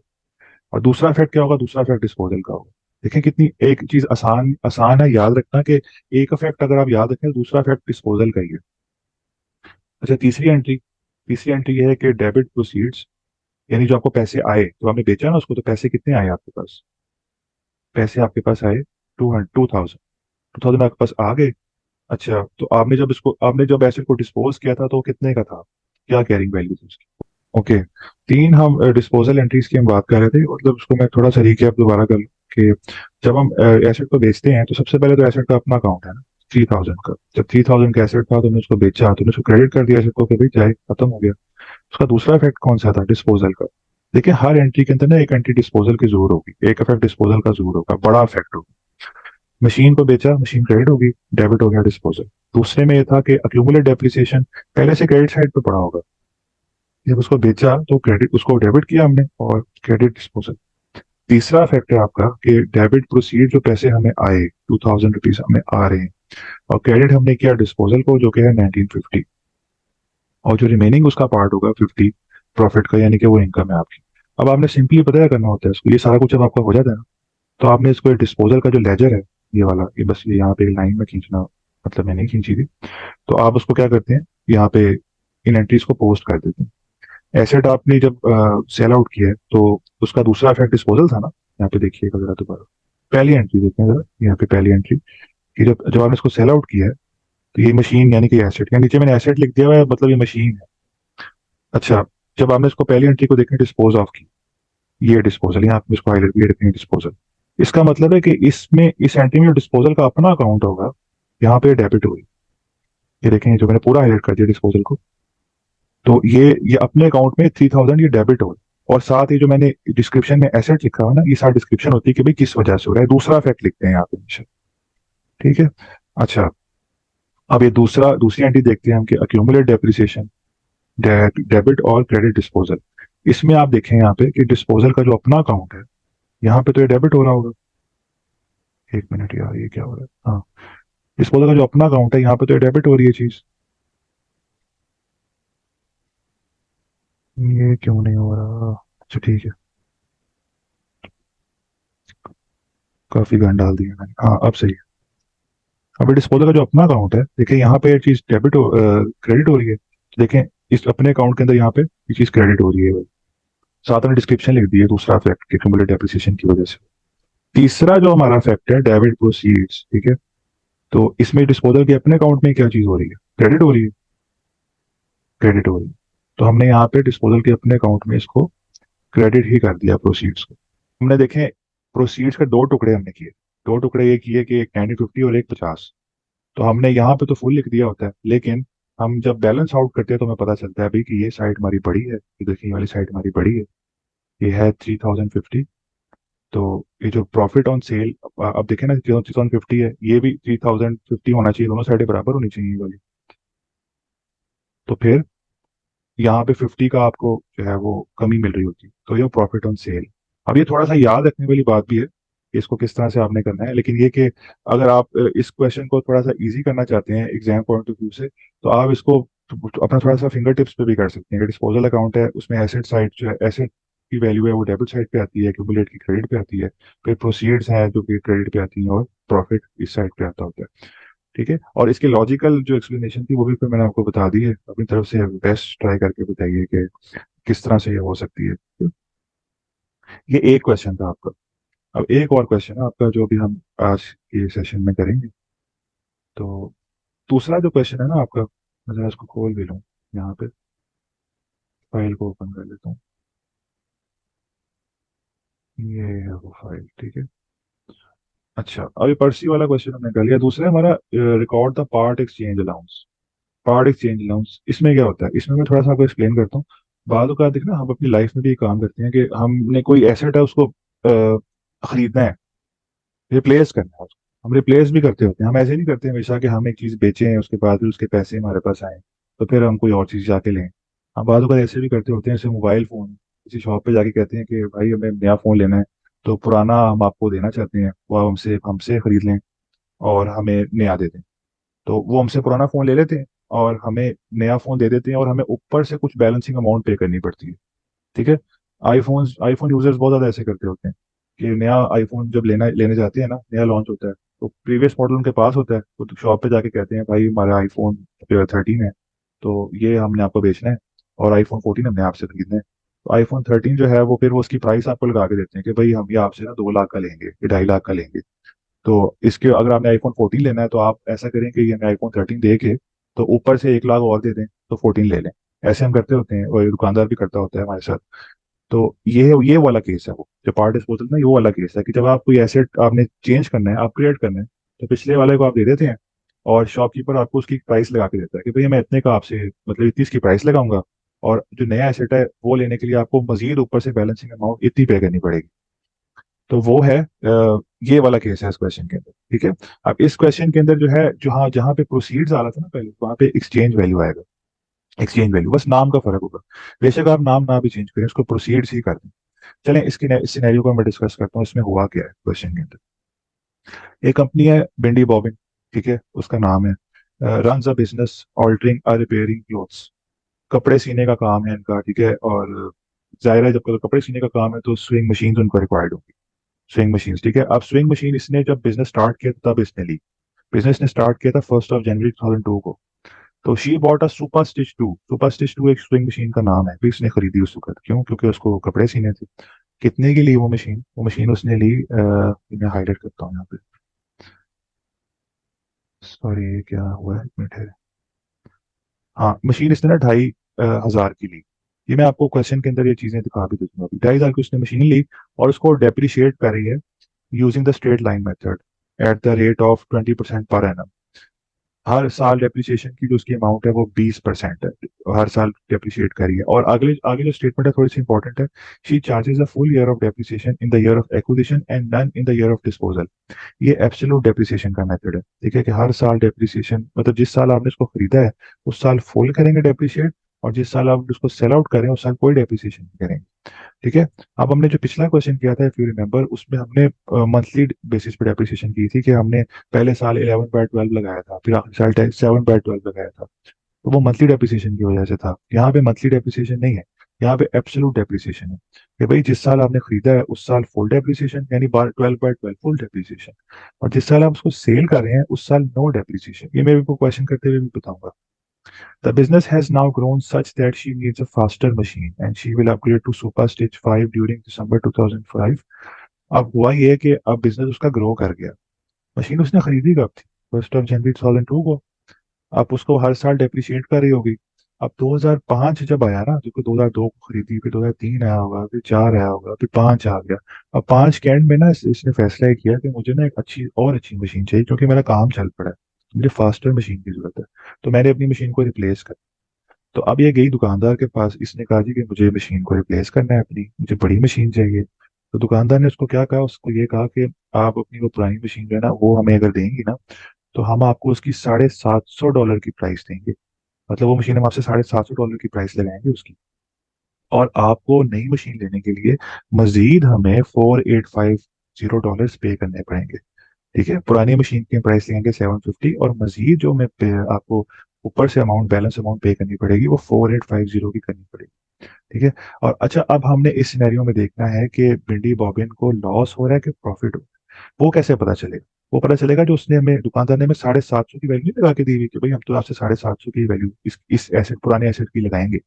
और दूसरा इफेक्ट क्या होगा? दूसरा इफेक्ट डिस्पोजल का होगा। देखें कितनी एक चीज आसान आसान है याद रखना कि एक इफेक्ट अगर आप याद रखें तो दूसरा इफेक्ट डिस्पोजल का ही है। अच्छा, तीसरी एंट्री ये है कि डेबिट प्रोसीड्स, यानी जो आपको पैसे आए, जो आपने बेचा ना उसको, तो पैसे कितने आए आपके पास? पैसे आपके पास आए 200 आपके पास आ गए। अच्छा, तो आपने जब एसेट को डिस्पोज किया था तो वो कितने का था? क्या कैरिंग वैल्यू थी उसकी? ओके, तीन हम डिस्पोजल एंट्रीज की हम बात कर रहे थे, मतलब उसको मैं थोड़ा सा रिकैप दोबारा कर लूं कि जब हम एसेट को बेचते हैं तो सबसे पहले तो एसेट का अपना अकाउंट है ना, 3000 का। जब 3000 का एसेट था तो हमने उसको बेचा, तो हमने उसको क्रेडिट कर दिया एसेट को कि भाई जाए, खत्म हो गया। उसका दूसरा इफेक्ट कौन सा था? डिस्पोजल का। देखिए हर एंट्री के अंदर ना एक एंट्री डिस्पोजल की जरूर होगी, एक इफेक्ट डिस्पोजल का जरूर होगा, बड़ा इफेक्ट होगा। मशीन को बेचा, मशीन क्रेडिट होगी, डेबिट हो गया डिस्पोजल। दूसरे में ये था कि अक्यूमुलेट डेप्रिसिएशन पहले से क्रेडिट साइड पे पड़ा होगा, जब उसको बेचा तो क्रेडिट, उसको डेबिट किया हमने और क्रेडिट डिस्पोजल। तीसरा फैक्टर आपका कि डेबिट प्रोसीड, जो पैसे हमें आए 2000 रुपीज हमें आ रहे हैं, और क्रेडिट हमने किया डिस्पोजल को जो कि है 1950, और जो रिमेनिंग उसका पार्ट होगा 50 प्रॉफिट का, यानी कि वो इनकम है आपकी। अब आपने सिंपली पता क्या करना होता है इसको, ये सारा कुछ जब आपका हो जाता है ना, तो आपने इसको डिस्पोजल का जो लेजर है, ये वाला, ये बस ये यहाँ पे लाइन में खींचना, मतलब मैंने नहीं खींची थी, तो आप उसको क्या करते हैं, यहाँ पे इन एंट्रीज को पोस्ट कर देते हैं। एसेट आपने जब सेल आउट किया है तो उसका दूसरा इफेक्ट डिस्पोजल था ना, यहाँ पे देखिएगा जरा दोबारा, पहली एंट्री देखें जरा, यहाँ पे पहली एंट्री कि जब जब आपने इसको सेल आउट किया है तो ये मशीन यानी कि एसेट, या नीचे मैंने एसेट लिख दिया हुआ है, मतलब ये मशीन है। अच्छा, जब आपने इसको पहली एंट्री को देखें डिस्पोज ऑफ की, ये डिस्पोजल, यहाँ पे इसको हाईलाइट ये रखेंगे डिस्पोजल। इसका मतलब है कि इसमें इस एंट्री में डिस्पोजल का अपना अकाउंट होगा, यहाँ पे डेबिट हुई। ये देखें जो मैंने पूरा हाईलाइट कर दिया डिस्पोजल को, तो ये अपने अकाउंट में 3000 ये डेबिट हो। और साथ ही जो मैंने डिस्क्रिप्शन में एसेट लिखा हुआ ना, ये सारी डिस्क्रिप्शन होती है कि भाई किस वजह से हो रहा है, दूसरा फैक्ट लिखते हैं यहाँ पे हमेशा। ठीक है। अच्छा, अब ये दूसरी एंट्री देखते हैं हम कि अक्यूमुलेट डेप्रिसिएशन, डेबिट और क्रेडिट डिस्पोजल। इसमें आप देखें यहाँ पे कि डिस्पोजल का जो अपना अकाउंट है, यहाँ पे तो ये डेबिट हो रहा होगा। एक मिनट यार, ये क्या हो रहा है? हाँ, डिस्पोजल का जो अपना अकाउंट है यहाँ पे तो ये डेबिट हो रही है चीज, ये क्यों नहीं हो रहा? अच्छा ठीक है, काफी गंद डाल दिया मैंने, हाँ अब सही है। अब डिस्पोजल का जो अपना अकाउंट है, देखिए यहाँ पे ये चीज क्रेडिट हो रही है, तो देखें इस अपने अकाउंट के अंदर यहाँ पे ये चीज क्रेडिट हो रही है भाई। साथ में डिस्क्रिप्शन लिख दी है दूसरा फैक्ट के क्यूमुलेट डेप्रिसिएशन की वजह से। तीसरा जो हमारा फैक्ट है डेबिट प्रोसीड्स, ठीक है, तो इसमें डिस्पोजल के अपने अकाउंट में क्या चीज हो रही है? क्रेडिट हो रही है, क्रेडिट हो रही है। तो हमने यहाँ पे डिस्पोजल के अपने अकाउंट में इसको क्रेडिट ही कर दिया प्रोसीड्स को। हमने देखें प्रोसीड्स के दो टुकड़े हमने किए, दो टुकड़े ये किए कि एक 1950 और एक 50। तो हमने यहाँ पे तो फुल लिख दिया होता है, लेकिन हम जब बैलेंस आउट करते हैं तो हमें पता चलता है भाई कि ये साइड हमारी बड़ी है, ये देखिए ये वाली साइड हमारी बड़ी है, ये है 3050। तो ये जो प्रॉफिट ऑन सेल, अब देखें ना 3050 है, ये भी 3050 होना चाहिए, दोनों साइडें बराबर होनी चाहिए ये वाली। तो फिर यहाँ पे 50 का आपको जो है वो कमी मिल रही होती है, तो ये प्रॉफिट ऑन सेल। अब ये थोड़ा सा याद रखने वाली बात भी है कि इसको किस तरह से आपने करना है, लेकिन ये कि अगर आप इस क्वेश्चन को थोड़ा सा इजी करना चाहते हैं एग्जाम पॉइंट ऑफ व्यू से, तो आप इसको अपना थोड़ा सा फिंगर टिप्स पे भी कर सकते हैं कि डिस्पोजल अकाउंट है, उसमें एसेट साइड जो है, एसेट की वैल्यू है वो डेबिट साइड पे आती है, एक्यूमुलेट की क्रेडिट पे आती है, फिर प्रोसीड्स हैं जो कि क्रेडिट पे आती हैं, और प्रॉफिट इस साइड पे आता होता है। ठीक है, और इसकी लॉजिकल जो एक्सप्लेनेशन थी वो भी फिर मैंने आपको बता दी है, अपनी तरफ से बेस्ट ट्राई करके बताइए कि किस तरह से ये हो सकती है। ये एक क्वेश्चन था आपका। अब एक और क्वेश्चन है आपका जो भी हम आज के सेशन में करेंगे। तो दूसरा जो क्वेश्चन है ना आपका, मैं जरा इसको खोल भी लूँ, यहाँ पे फाइल को ओपन कर लेता हूँ। ये है वो फाइल, ठीक है। अच्छा, अभी पर्सी वाला क्वेश्चन हमने कर लिया। दूसरा है हमारा, record the part exchange allowance. Part exchange allowance, इसमें क्या होता है, इसमें मैं थोड़ा सा आपको एक्सप्लेन करता हूँ। बाद का देखना, हम अपनी लाइफ में भी ये काम करते हैं कि हमने कोई एसेट है उसको खरीदना है, रिप्लेस करना है उसको, हम रिप्लेस भी करते होते हैं। हम ऐसे नहीं करते हमेशा कि हम एक चीज बेचें उसके बाद फिर उसके पैसे हमारे पास आए तो फिर हम कोई और चीज जाके लें। हम बाद का ऐसे भी करते होते हैं, जैसे मोबाइल फोन, किसी शॉप पे जाके कहते हैं कि भाई हमें नया फोन लेना है, तो पुराना हम आपको देना चाहते हैं, वो आप हमसे हमसे खरीद लें और हमें नया दे दें। तो वो हमसे पुराना फोन ले लेते हैं और हमें नया फोन दे देते हैं, और हमें ऊपर से कुछ बैलेंसिंग अमाउंट पे करनी पड़ती है। ठीक है। आईफोन आईफोन यूजर्स बहुत ज्यादा ऐसे करते होते हैं कि नया आईफोन जब लेना लेने जाते हैं ना, नया लॉन्च होता है, तो प्रीवियस मॉडल उनके पास होता है, तो शॉप पे जाके कहते हैं भाई हमारा आईफोन 13 है, तो ये हमने आपको बेचना है, और आईफोन 14 हमने आपसे खरीदना है। तो आईफोन 13 जो है वो फिर वो उसकी प्राइस आपको लगा के देते हैं कि भाई हम ये आपसे ना 2 लाख का लेंगे, ये 2.5 लाख का लेंगे। तो इसके अगर आपने आईफोन 14 लेना है तो आप ऐसा करें कि ये हमें आईफोन 13 दे के तो ऊपर से 1 लाख और दे दें, तो 14 ले लें। ऐसे हम करते होते हैं, और ये दुकानदार भी करता होता है हमारे साथ। तो ये वाला केस है, वो जो पार्ट डिस्पोजल में, ये वाला केस है कि जब आप कोई एसेट आपने चेंज करना है, अपग्रेड करना है, तो पिछले वाले को आप दे देते हैं, और शॉपकीपर आपको उसकी प्राइस लगा के देता है कि भाई मैं इतने का आपसे, मतलब इतनी इसकी प्राइस लगाऊंगा, और जो नया एसेट है वो लेने के लिए आपको मजीद ऊपर से बैलेंसिंग अमाउंट इतनी पे करनी पड़ेगी। तो वो है ये वाला केस है इस क्वेश्चन के अंदर। ठीक है। अब इस क्वेश्चन के अंदर जो है, जो हाँ जहाँ पे प्रोसीड्स आ रहा था ना पहले, वहां पे एक्सचेंज वैल्यू आएगा। एक्सचेंज वैल्यू, बस नाम का फर्क होगा। बेशक आप नाम ना भी चेंज करें, उसको प्रोसीड्स ही कर दें। चलें इसकी इस सिनेरियो को मैं डिस्कस करता हूँ, इसमें हुआ क्या है क्वेश्चन के अंदर। एक कंपनी है बिंडी बॉबिन, ठीक है, उसका नाम है, रन अ बिजनेस ऑल्टरिंग और रिपेयरिंग क्लोथ्स। कपड़े सीने का काम है इनका, ठीक है। और जाहिर है जब कपड़े सीने का काम है तो स्विंग मशीन उनको रिक्वायर्ड होगी। स्विंग मशीन, ठीक है। अब स्विंग मशीन इसने जब बिजनेस स्टार्ट किया तब इसने ली। बिजनेस ने स्टार्ट किया था 1 जनवरी 2002 को। तो she bought a super stitch to एक स्विंग मशीन का नाम है, फिर इसने खरीदी उस वक्त। क्यों? क्योंकि उसको कपड़े सीने थे। कितने की ली वो मशीन उसने ली, मैं हाईलाइट करता हूँ यहाँ पे। सॉरी, ये क्या हुआ है, एक मिनट है। हाँ, मशीन इसने ना 2,500 की ली। ये मैं आपको क्वेश्चन के अंदर ये चीजें दिखा भी दूंगा। 2,500 की उसने मशीन ली, और उसको डेप्रिशिएट कर रही है using the straight line method at the rate of 20% per annum. हर साल डेप्रिसिएशन की जो उसकी अमाउंट है वो 20% है। हर साल डेप्रिशिएट करिए। और अगले आगे जो स्टेटमेंट है थोड़ी सी इंपॉर्टेंट है। She charges a full year of depreciation in the year of acquisition and none in the year of disposal. ये एब्सोल्यूट डेप्रिसिएशन का मेथड है, ठीक है, कि हर साल डेप्रिसिएशन, मतलब जिस साल आपने इसको खरीदा है उस साल फुल करेंगे डेप्रिशिएट, और जिस साल आप उसको सेल आउट करें उस साल कोई डेप्रिसिएशन नहीं करेंगे। ठीक है। अब हमने जो पिछला क्वेश्चन किया था, इफ यू रिमेम्बर, उसमें हमने मंथली बेसिस पे डेप्रिसिएशन की थी, कि हमने पहले साल 11/12 लगाया था, फिर आखिरी साल 7/12 लगाया था। तो वो मंथली डेप्रिसिएशन की वजह से था। यहाँ पे मंथली डेप्रिसिएशन नहीं है, यहाँ पे एब्सोल्यूट डेप्रिसिएशन है, कि भाई जिस साल आपने खरीदा है उस साल फुल डेप्रिसिएशन, यानी 12/12 फुल डेप्रिसिएशन, और जिस साल आप उसको सेल कर रहे हैं उस साल नो डेप्रिसिएशन। ये मैं भी क्वेश्चन करते हुए भी बताऊंगा। The business has now grown such that she needs a faster machine and she will upgrade to Super Stitch 5 during December 2005. अब हुआ ये कि अब बिजनेस उसका ग्रो कर गया। मशीन उसने खरीदी कब थी? 1 जनवरी 2002 को। अब उसको हर साल डेप्रिशिएट कर रही होगी। अब 2005 जब आया ना, जो 2002 को खरीदी, फिर 2003 आया होगा, फिर 4 आया होगा, फिर 5 आ गया। अब 5 के एंड में ना इसने फैसला ये किया कि मुझे ना एक अच्छी मशीन चाहिए, क्योंकि मेरा काम चल पड़ा है, मुझे फास्टर मशीन की जरूरत है। तो मैंने अपनी मशीन को रिप्लेस कर। तो अब ये गई दुकानदार के पास, इसने कहा जी कि मुझे मशीन को रिप्लेस करना है अपनी, मुझे बड़ी मशीन चाहिए। तो दुकानदार ने उसको क्या कहा, उसको ये कहा कि आप अपनी वो पुरानी मशीन जो है ना वो हमें अगर देंगी ना, तो हम आपको उसकी $750 की प्राइस देंगे। मतलब वो मशीन हम आपसे $750 की प्राइस लगाएंगे उसकी, और आपको नई मशीन लेने के लिए मजीद हमें $4850 पे करने पड़ेंगे। ठीक है। पुरानी मशीन की प्राइस लेंगे 750, और मजीद जो मैं आपको ऊपर से अमाउंट, बैलेंस अमाउंट पे करनी पड़ेगी, वो 4850 की करनी पड़ेगी। ठीक है। और अच्छा, अब हमने इस सिनेरियो में देखना है कि बिंडी बॉबिन को लॉस हो रहा है कि प्रॉफिट हो रहा है। वो कैसे पता चलेगा? वो पता चलेगा जो उसने हमें, दुकानदार ने हमें 750 की वैल्यू लगा के दी हुई, कि भाई हम तो आपसे 750 की वैल्यू इस एसेट, पुराने एसेट की लगाएंगे।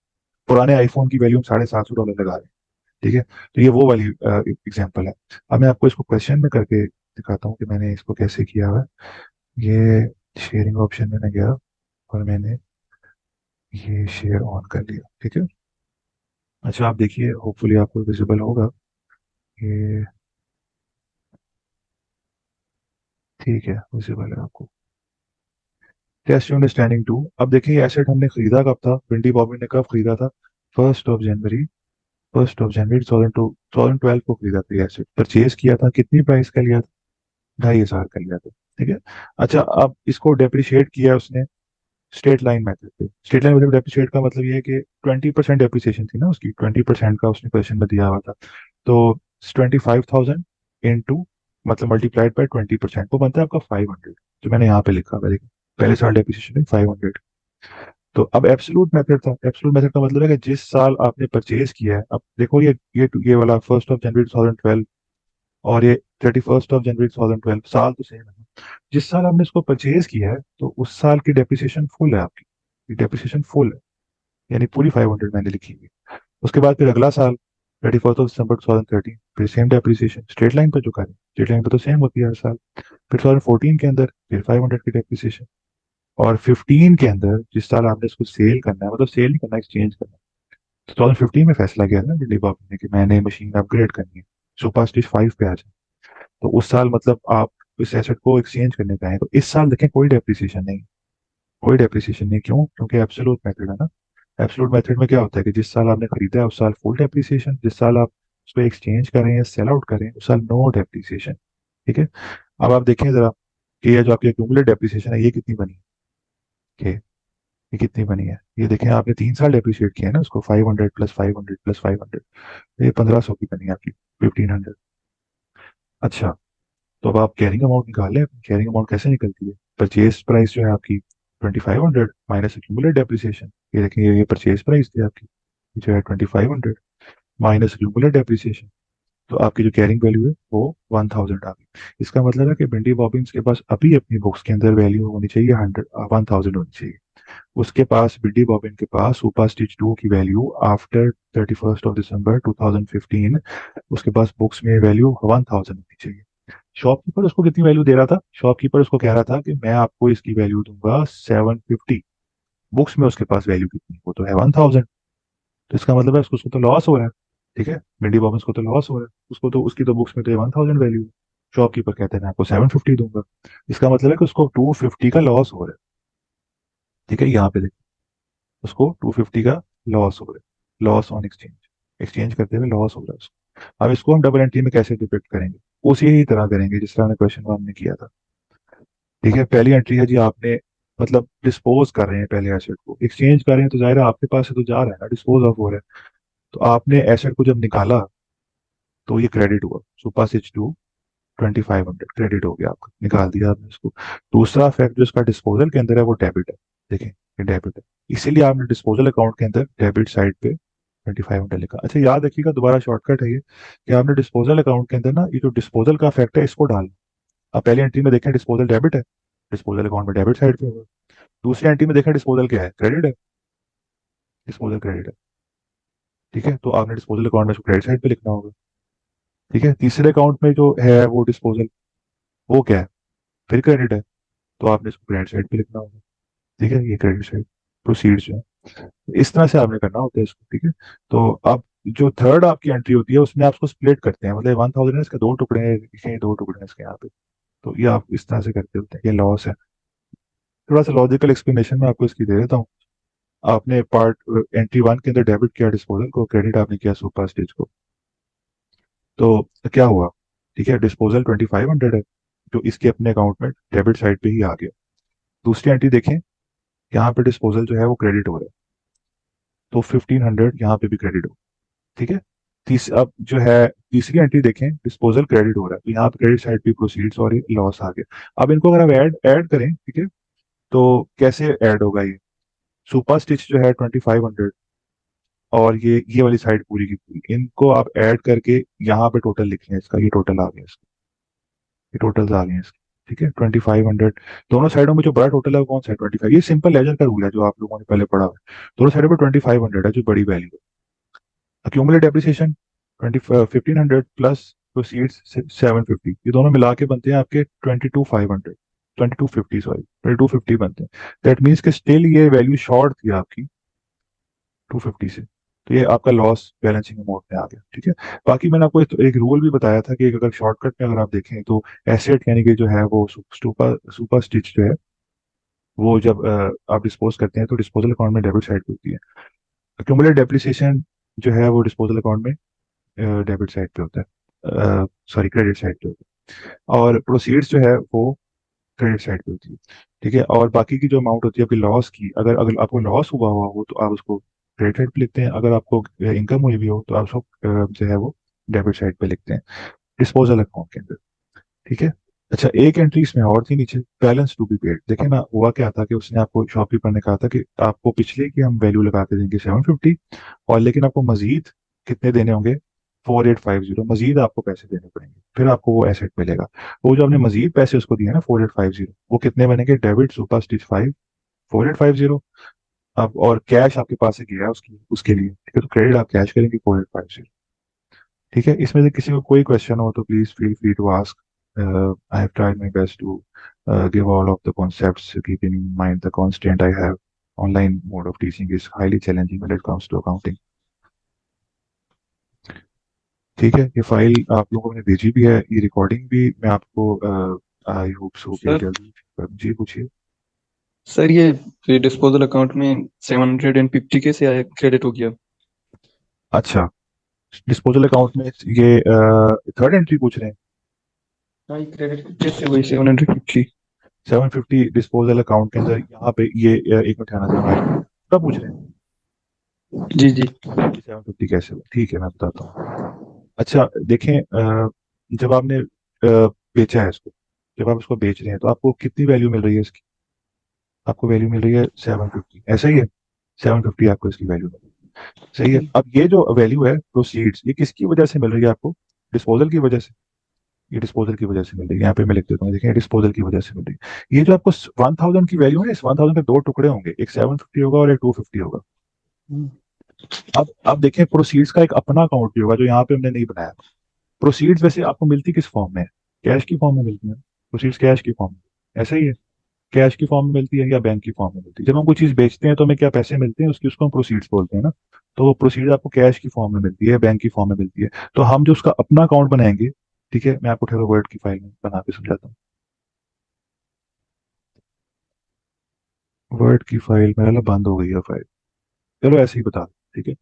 पुराने आईफोन की वैल्यू हम $750 लगा रहे हैं। ठीक है, तो ये वो वाली एग्जांपल है। अब मैं आपको इसको क्वेश्चन में करके दिखाता हूँ कि मैंने इसको कैसे किया हुआ है। ये शेयरिंग ऑप्शन में मैं गया और मैंने ये शेयर ऑन कर लिया, ठीक है। अच्छा आप देखिए, होपफुली आपको विजिबल होगा ये, ठीक है विजिबल है आपको। टेस्ट अंडरस्टैंडिंग टू, अब देखिए एसेट हमने खरीदा कब था, विंडी बॉबिन ने कब खरीदा था, 1 जनवरी, 2012 को खरीदा था। एसेट परचेज किया था, कितनी प्राइस का लिया था, 2,500 का लिया था, ठीक है। अच्छा अब इसको डेप्रिशिएट किया उसने स्ट्रेट लाइन मेथड पे। स्ट्रेट लाइन मेथड डेप्रिशिएट का मतलब ये है कि 20% डेप्रिसिएशन थी ना उसकी, 20% का उसने क्वेश्चन में दिया हुआ था। तो 25,000 इंटू, मतलब मल्टीप्लाइड बाय 20%, वो बनता है आपका 500, जो मैंने यहाँ पे लिखा हुआ है, देखिए पहले साल डेप्रिसिएशन है 500। तो अब एब्सोल्यूट मेथड था, एब्सोल्यूट मेथड का मतलब है कि जिस साल आपने परचेज किया है, अब देखो ये वाला 1 जनवरी 2012 और ये 31 जनवरी 2012, साल तो सेम है। जिस साल आपने इसको परचेज किया है तो उस साल की डेप्रिसिएशन फुल है आपकी, डेप्रिसिएशन फुल है, यानी पूरी 500 मैंने लिखी हुई है। उसके बाद फिर अगला साल 31 दिसंबर 2013, फिर सेम डेप्रिसिएशन स्ट्रेट लाइन पर चुका है, स्ट्रेट लाइन पर तो सेम होती है हर साल। फिर 2014 के अंदर फिर 500 की डेप्रिसिएशन, और 15 के अंदर जिस साल आपने इसको सेल करना है, मतलब सेल नहीं करना, एक्सचेंज करना है, तो 2015 में फैसला किया था ना दिल्ली बाबू ने कि मैंने मशीन अपग्रेड करनी है, सुपर स्टेज 5 पे आ जाए। तो उस साल मतलब आप इस एसेट को एक्सचेंज करने पे आए, तो इस साल देखें कोई डेप्रिसिएशन नहीं, कोई डेप्रिसिएशन नहीं, क्यों? क्योंकि एब्सोल्यूट मेथड है ना। एब्सोल्यूट मेथड में क्या होता है कि जिस साल आपने खरीदा है उस साल फुल डेप्रिसिएशन, जिस साल आप उसको एक्सचेंज करें या सेल आउट करें उस साल नो डेप्रिसिएशन, ठीक है। अब आप देखें जरा कि ये जो आपकी एक्यूमुलेट डेप्रिसिएशन है ये कितनी बनी है, ये कितनी बनी है, ये देखें आपने 3 साल डेप्रिशिएट किया है ना उसको, 500 प्लस 500 प्लस 500, ये 1,500 की बनी है आपकी, 1,500। अच्छा, तो अब आप कैरिंग अमाउंट निकाल लें। कैरिंग अमाउंट कैसे निकलती है, परचेज प्राइस जो है आपकी 2,500 माइनस एक्यूमुलेट डेप्रिसिएशन, ये देखें ये परचेज प्राइस थी आपकी, ये जो है 2,500 माइनस एक्यूमुलेट डेप्रिसिएशन, तो आपकी जो कैरिंग वैल्यू है वो 1,000 आ गई। इसका मतलब है कि भिंडी बॉबिन्स के पास अभी अपनी बुक्स के अंदर वैल्यू होनी चाहिए 1,000 होनी चाहिए। उसके पास बिडी बॉबिन के पास सुपर स्टिच 2 की वैल्यू आफ्टर 31 दिसंबर 2015, उसके पास बुक्स में वैल्यू 1,000 होनी चाहिए। शॉपकीपर उसको कितनी वैल्यू दे रहा था, शॉपकीपर उसको कह रहा था कि मैं आपको इसकी वैल्यू दूंगा 750, बुक्स में उसके पास वैल्यू कितनी, वो तो है 1,000। तो इसका मतलब है उसको उसको तो लॉस हो रहा है, ठीक है, बिडी बॉबिन को तो लॉस हो रहा है, उसको तो उसकी तो बुक्स में तो 1,000 वैल्यू है। शॉपकीपर कहते हैं मैं आपको 750 दूंगा, इसका मतलब है कि उसको 250 का लॉस हो रहा है, ठीक है। यहाँ पे उसको 250 का लॉस हो रहा है, लॉस ऑन एक्सचेंज, एक्सचेंज करते हुए लॉस हो रहा है उसको। अब इसको हम डबल एंट्री में कैसे डिपिक्ट करेंगे, उसी ही तरह करेंगे जिस तरह हमने क्वेश्चन वन में किया था, ठीक है। पहली एंट्री है जी, आपने मतलब डिस्पोज कर रहे हैं पहले एसेट को, एक्सचेंज कर रहे हैं तो जाहिर है आपके पास से तो जा रहा है ना, डिस्पोज ऑफ हो रहा है। तो आपने एसेट को जब निकाला तो ये क्रेडिट हुआ, सुपर सिच टू 2,500 क्रेडिट हो गया आपका, निकाल दिया आपने इसको। दूसरा फैक्ट जो इसका डिस्पोजल के अंदर है वो डेबिट है, देखें ये डेबिट है, इसीलिए आपने डिस्पोजल अकाउंट के अंदर डेबिट साइड पे 2,500 लिखा। अच्छा याद रखिएगा, दोबारा शॉर्टकट है ये, कि आपने डिस्पोजल अकाउंट के अंदर ना ये जो डिस्पोजल का फैक्ट है इसको डालना। अब पहली एंट्री में देखें डिस्पोजल डेबिट है, डिस्पोजल अकाउंट में डेबिट साइड पे होगा। दूसरी एंट्री में देखें डिस्पोजल क्या है, क्रेडिट है, डिस्पोजल क्रेडिट है, ठीक है। तो आपने डिस्पोजल अकाउंट में क्रेडिट साइड पे लिखना होगा, ठीक है। तीसरे अकाउंट में जो है वो डिस्पोजल, वो क्या है, फिर क्रेडिट है, तो आपने इसको क्रेडिट साइड पे लिखना होगा, ठीक है। ये क्रेडिट साइड प्रोसीड जो है, इस तरह से आपने करना होता है इसको, ठीक है। तो अब जो थर्ड आपकी एंट्री होती है उसमें आप उसको स्प्लिट करते हैं, मतलब 1,000 है इसके दो टुकड़े हैं, इसके दो टुकड़े हैं इसके यहाँ पे, तो ये आप इस तरह से करते होते हैं, ये लॉस है। थोड़ा सा लॉजिकल एक्सप्लेनेशन में आपको इसकी दे देता हूँ। आपने पार्ट एंट्री वन के अंदर डेबिट किया डिस्पोजल को, क्रेडिट आपने किया सुपर स्टेज को, तो क्या हुआ, ठीक है, डिस्पोजल 2,500 है जो इसके अपने अकाउंट में डेबिट साइड पे ही आ गया। दूसरी एंट्री देखें, यहाँ पे डिस्पोजल जो है वो क्रेडिट हो रहा है, तो 1,500 यहाँ पे भी क्रेडिट हो, ठीक है। अब जो है तीसरी एंट्री देखें, डिस्पोजल क्रेडिट हो रहा है, तो यहाँ पे क्रेडिट साइड पे प्रोसीड्स और लॉस आ गया। अब इनको अगर आप ऐड ऐड करें, ठीक है, तो कैसे ऐड होगा ये, सुपर स्टिच जो है 2,500 और ये वाली साइड पूरी की पूरी, इनको आप ऐड करके यहाँ पे टोटल लिख लें, इसका ये टोटल आ गया इसका, ये टोटल आ गए हैं इसके, ठीक है। 2,500 दोनों साइडों में जो बड़ा टोटल है वो कौन सा है, 25, ये सिंपल लेजर का रूल है जो आप लोगों ने पहले पढ़ा हुआ है। दोनों साइडों पे 2,500 है जो बड़ी वैल्यू है। अक्यूमुलेट डेप्रिसिएशन 1500 प्लस प्रोसीड्स 750, ये दोनों मिला के बनते हैं आपके 22,500, 2250, सॉरी 2250 बनते हैं। दैट मीन्स कि स्टिल ये वैल्यू शॉर्ट थी आपकी 250 से, तो ये आपका लॉस बैलेंसिंग अमाउंट में आ गया। ठीक है। बाकी मैंने आपको एक रूल भी बताया था कि अगर शॉर्टकट में अगर आप देखें तो एसेट यानी कि जो है वो सुपर सुपर स्टिच जो है वो जब आप डिस्पोज करते हैं तो डिस्पोजल अकाउंट में डेबिट साइड पे होती है। एक्यूमुलेट डेप्रिसिएशन जो है वो डिस्पोजल अकाउंट में डेबिट साइड पे होता है, सॉरी क्रेडिट साइड पे होता है, और प्रोसीड्स जो है वो क्रेडिट साइड पे होती है। ठीक है। और बाकी की जो अमाउंट होती है आपकी लॉस की, अगर अगर आपको लॉस हुआ हुआ हो तो आप उसको क्रेडिट साइड पे लिखते हैं, अगर आपको इनकम हुई भी हो तो आप उसको जो है वो डेबिट साइड पे लिखते हैं डिस्पोजल अकाउंट के अंदर। ठीक है। अच्छा, एक एंट्री इसमें और थी नीचे, बैलेंस टू बी पेड। देखिए ना, हुआ क्या था कि उसने आपको, शॉपकीपर ने कहा था कि आपको पिछले की हम वैल्यू लगा के देंगे 750, और लेकिन आपको मजीद कितने देने होंगे, 4850, मजीद आपको पैसे देने पड़ेंगे, फिर आपको वो एसेट मिलेगा। वो जो आपने मजीद पैसे उसको दिए ना 4850, वो कितने बनेंगे, डेबिट सुपर स्टिच 4850। अब और कैश आपके पास से गया है उसकी उसके लिए, ठीक है, तो क्रेडिट आप कैश करेंगे 4850। ठीक है। इसमें से किसी को कोई क्वेश्चन हो तो please feel free to ask. I have tried my best to give all of the concepts, keeping in mind the constraint I have. Online mode of teaching is highly challenging when it comes to accounting. ठीक है। ये file आप लोगों ने भेजी भी है, ये रिकॉर्डिंग भी मैं आपको आई होप सो कि
सर
जल्दी। जी पूछिए।
सर ये डिस्पोजल अकाउंट में 750 कैसे आया, क्रेडिट हो गया?
अच्छा, डिस्पोजल अकाउंट में ये थर्ड एंट्री पूछ रहे हैं।
हाँ, ये क्रेडिट कैसे हुई 750?
750 डिस्पोजल अकाउंट के अंदर यहाँ पे ये एक मिनट आना जरा, कब पूछ रहे हैं
जी जी।
कि 750 कैसे हुआ? ठीक है, मैं बताता हूँ। अच्छा देखें, जब आपने बेचा है इसको, जब आप इसको बेच रहे हैं तो आपको कितनी वैल्यू मिल रही है इसकी, आपको वैल्यू मिल रही है 750, ऐसा ही है, 750 आपको इसकी वैल्यू मिल रही है। सही है। अब ये जो वैल्यू है प्रोसीड्स, ये किसकी वजह से मिल रही है आपको, डिस्पोजल की वजह से। ये डिस्पोजल की वजह से मिल रही है, यहाँ पे मैं लिख देता हूँ, देखिए डिस्पोजल की वजह से मिल रही है। ये जो आपको 1000 की वैल्यू है, इस 1000 के दो टुकड़े होंगे, एक 750 होगा और एक 250 होगा। अब देखें, प्रोसीड्स का एक अपना अकाउंट भी होगा जो यहाँ पे हमने नहीं बनाया। प्रोसीड्स वैसे आपको मिलती किस फॉर्म में है, कैश की फॉर्म में मिलती है, प्रोसीड्स कैश की फॉर्म में, ऐसा ही है, कैश की फॉर्म में मिलती है या बैंक की फॉर्म में मिलती है। जब हम कोई चीज बेचते हैं तो हमें क्या पैसे मिलते हैं उसकी, उसको हम प्रोसीड्स बोलते हैं ना। तो वो प्रोसीड आपको कैश की फॉर्म में मिलती है, बैंक की फॉर्म में मिलती है। तो हम जो उसका अपना अकाउंट बनाएंगे, ठीक है, मैं आपको ठहरो वर्ड की फाइल में बना के समझाता हूँ। वर्ड की फाइल मेरा ना बंद हो गई है फाइल, चलो ऐसे ही बता दो, ठीक है।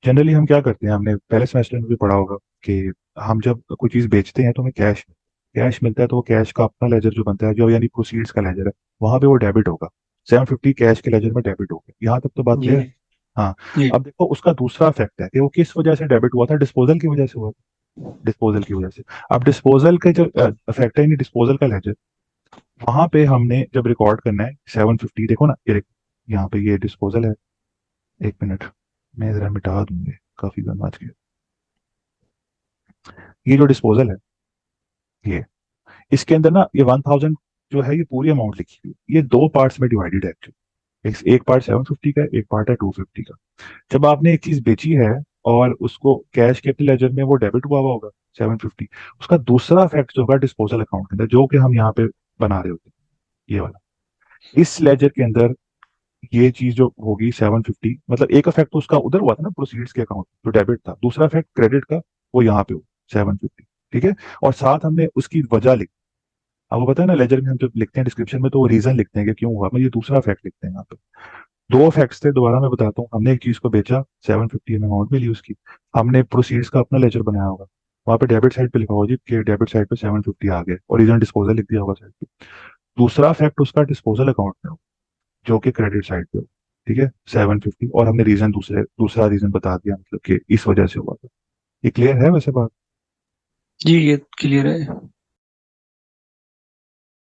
जनरली हम क्या करते हैं, हमने पहले सेमेस्टर में भी पढ़ा होगा कि हम जब कोई चीज बेचते हैं तो हमें कैश कैश मिलता है, तो वो कैश का अपना लेजर जो बनता है, जो यानी प्रोसीड्स का लेजर है, वहां पे वो डेबिट होगा। 750 कैश के लेजर में डेबिट हो गया, यहाँ तक तो बात
जी
क्लियर है। हाँ।
जी।
अब देखो उसका दूसरा फैक्ट है कि वो किस वजह से डेबिट हुआ था, डिस्पोजल की वजह से हुआ था, डिस्पोजल की वजह से। अब डिस्पोजल के जो फैक्ट है, डिस्पोजल का लेजर, वहां पे हमने जब रिकॉर्ड करना है 750, देखो ना ये यहाँ पे ये डिस्पोजल है। एक मिनट, मैं जरा मिटा दूंगी, काफी गंदा आज गया। ये जो डिस्पोजल है, ये इसके अंदर ना ये 1000 जो है ये पूरी अमाउंट लिखी हुई है, ये दो पार्ट्स में डिवाइडेड है एक्चुअली। एक पार्ट 750 का है, एक पार्ट है 250 का। जब आपने एक चीज बेची है और उसको कैश के अपने लेजर में वो डेबिट हुआ हुआ होगा 750, उसका दूसरा फैक्ट जो होगा डिस्पोजल अकाउंट के अंदर, जो कि हम यहाँ पे बना रहे होते हैं, ये वाला, इस लेजर के अंदर ये चीज जो होगी 750, मतलब एक इफेक्ट तो उसका उधर हुआ था ना प्रोसीड्स के अकाउंट जो डेबिट था, दूसरा इफेक्ट क्रेडिट का वो यहाँ पे हो 750। ठीक है। और साथ हमने उसकी वजह लिखी। आपको पता है ना, लेजर में हम जब लिखते हैं डिस्क्रिप्शन में तो वो रीजन लिखते हैं कि क्यों हुआ, मैं ये दूसरा फैक्ट लिखते हैं यहाँ पे। दो फैक्ट्स थे, दोबारा मैं बताता हूँ। हमने एक चीज को बेचा, 750 में अमाउंट मिली उसकी, हमने प्रोसीड्स का अपना लेजर बनाया होगा, वहां पे डेबिट साइड पे लिखा होगा जी कि डेबिट साइड पे 750 आ गए, और रीजन डिस्पोजल लिख दिया होगा साइड पे। दूसरा फैक्ट उसका डिस्पोजल अकाउंट में हो, जो कि क्रेडिट साइड पे हो। ठीक है, 750, और हमने रीजन दूसरा रीजन बता दिया, मतलब कि इस वजह से हुआ था। ये क्लियर है वैसे बात?
जी, ये क्लियर है।